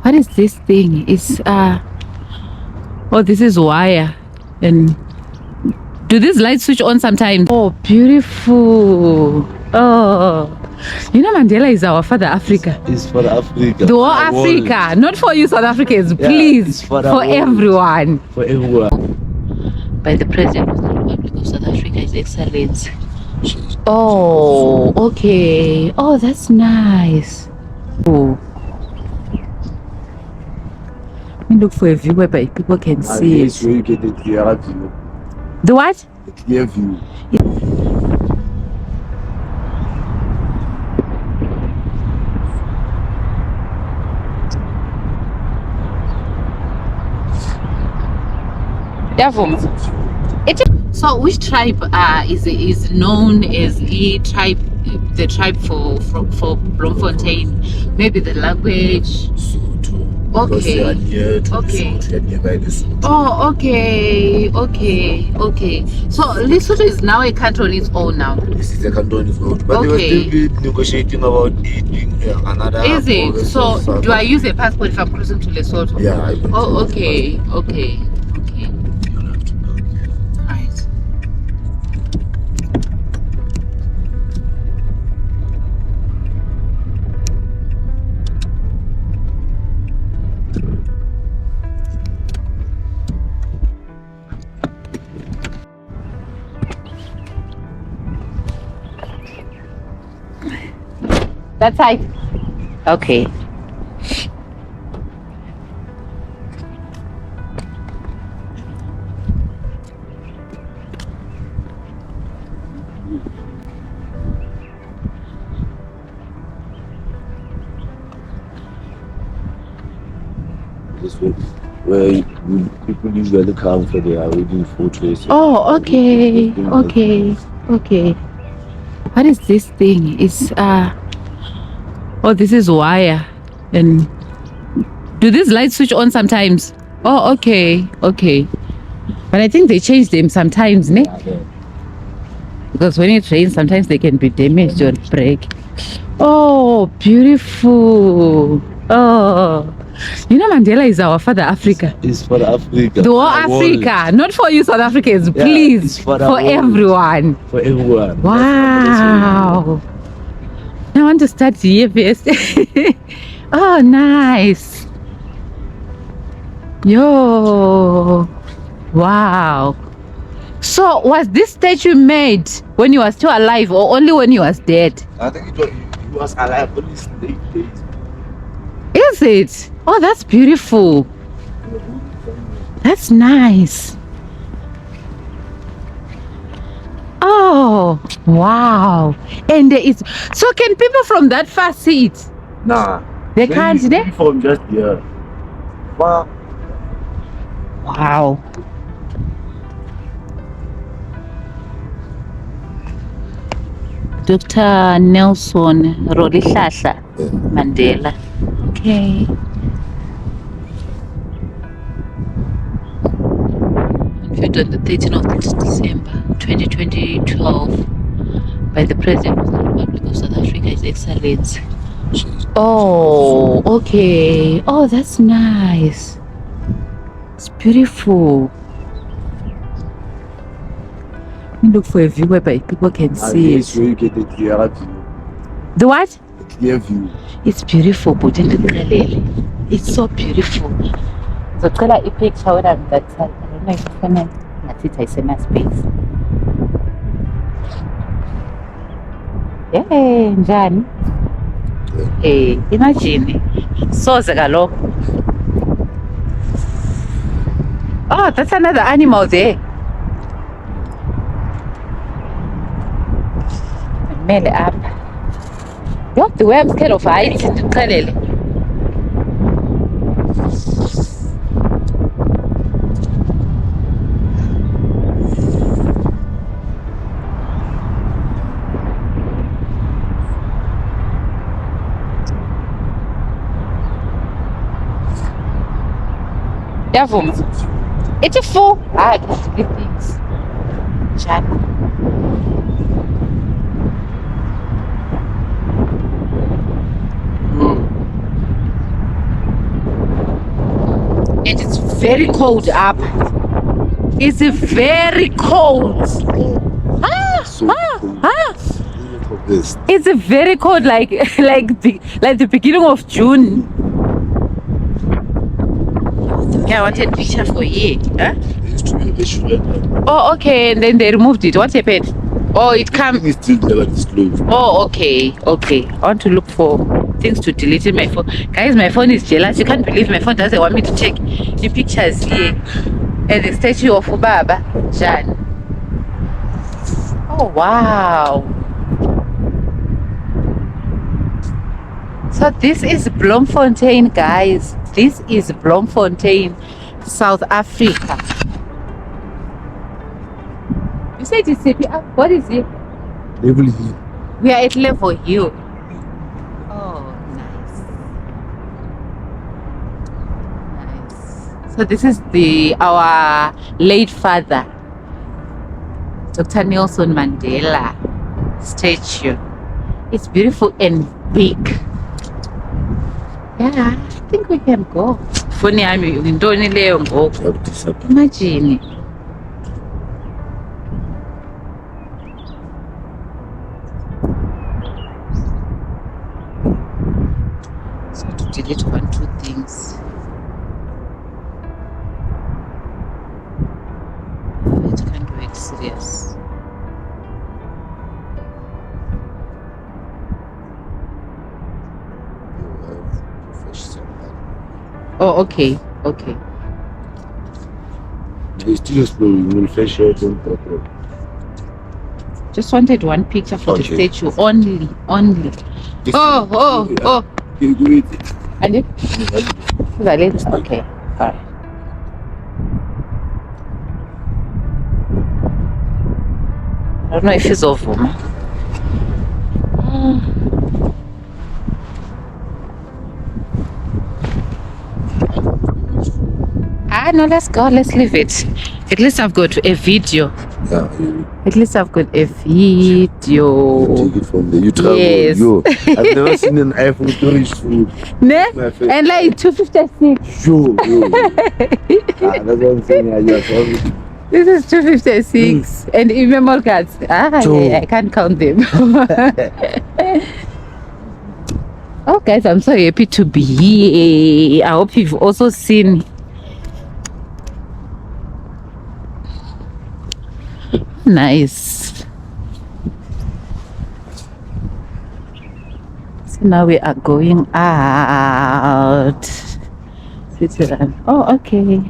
What is this thing? It's oh, this is wire. And do these lights switch on sometimes? Oh, beautiful. Oh, you know Mandela is our father Africa. It's for Africa. The whole Africa, not for you South Africans, please. It's for everyone. For everyone. By the President of the Republic of South Africa, His Excellency. Oh, okay. Oh, that's nice. Oh. Let me look for a view whereby people can see it. Where you get the clear view. The what? The clear view. So which tribe is known as the tribe for Bloemfontein? Maybe the language. Okay. Okay. Oh, okay. So Lesotho is now a country on its own now. This is a country on its own. But they were still negotiating about it another. Is it? So do I use a passport if I'm crossing to Lesotho? Yeah. Oh, okay. Okay. That's right. Okay. This way, where people usually come for their wedding photos. Oh, okay. What is this thing? It's oh, this is wire. And do these lights switch on sometimes? Oh, okay. But I think they change them sometimes, ne? Yeah. Because when it rains, sometimes they can be damaged or break. Oh, beautiful. Oh, you know Mandela is our father Africa. It's for Africa. The whole Africa, not for you South Africans, please. It's for everyone. For everyone. Wow. I want to start here first. Oh, nice. Yo. Wow. So was this statue made when you were still alive or only when you was dead? I think it was alive only 8 days. Is it? Oh, that's beautiful. That's nice. Oh, wow. And there is, so can people from that far see it? Nah. They can't see it? From just here. Wow. Wow. Dr. Nelson Mandela. Okay. On the 13th of December 2012 by the President of the Republic of South Africa, His Excellency. Oh, okay. Oh, that's nice. It's beautiful. Let me look for a view whereby people can see it. Where you get the clear view. The what? The clear view. It's beautiful, but it's so beautiful. So tell a picture when I'm that side. I don't know if it's gonna it's in a space. Hey, njani? Hey, imagine. Soze kaloku. Oh, that's another animal there. Mele apha. Yo, the way I'm scared of heights, ndikuxelele. Yavuma. It's a full. I got to get things. Chat. And it's very cold up. It's very cold. So cold. Look at this. It's very cold, like the beginning of June. Yeah, I wanted a picture for you. Huh? There used to be a restaurant. Oh, okay. And then they removed it. What happened? Oh, it come. It's still there, but it's closed. Oh, okay. I want to look for things to delete in my phone. Guys, my phone is jealous. You can't believe my phone doesn't want me to take the pictures here. And the statue of Ubaba Jan. Oh, wow. So this is Bloemfontein, guys. This is Bloemfontein, South Africa. You said it's what is it? Level here. We are at level hill. Oh, nice. Nice. So this is our late father, Dr. Nelson Mandela statue. It's beautiful and big. Yeah, I think we can go. Funny, I'm in Leon go. Imagine. So to delete 2 things. It can't work serious. Oh, okay. It's still exploring. We'll fetch out on purple. Just wanted 1 picture for the statue only. This Oh. You do it. And it? Valid? Okay. Alright. I don't know if it's over. No, let's go. Let's leave it. At least I've got a video. Yeah. At least I've got a video. Take it from there. You travel. Yes. Yo, I've never seen an iPhone storage food. Ne? My face. And like 256. Yo. That's what I'm saying. This is 256. And in memory cards. I can't count them. Oh, guys, I'm so happy to be here. I hope you've also seen. Nice. So now we are going out. Switzerland. Oh, okay.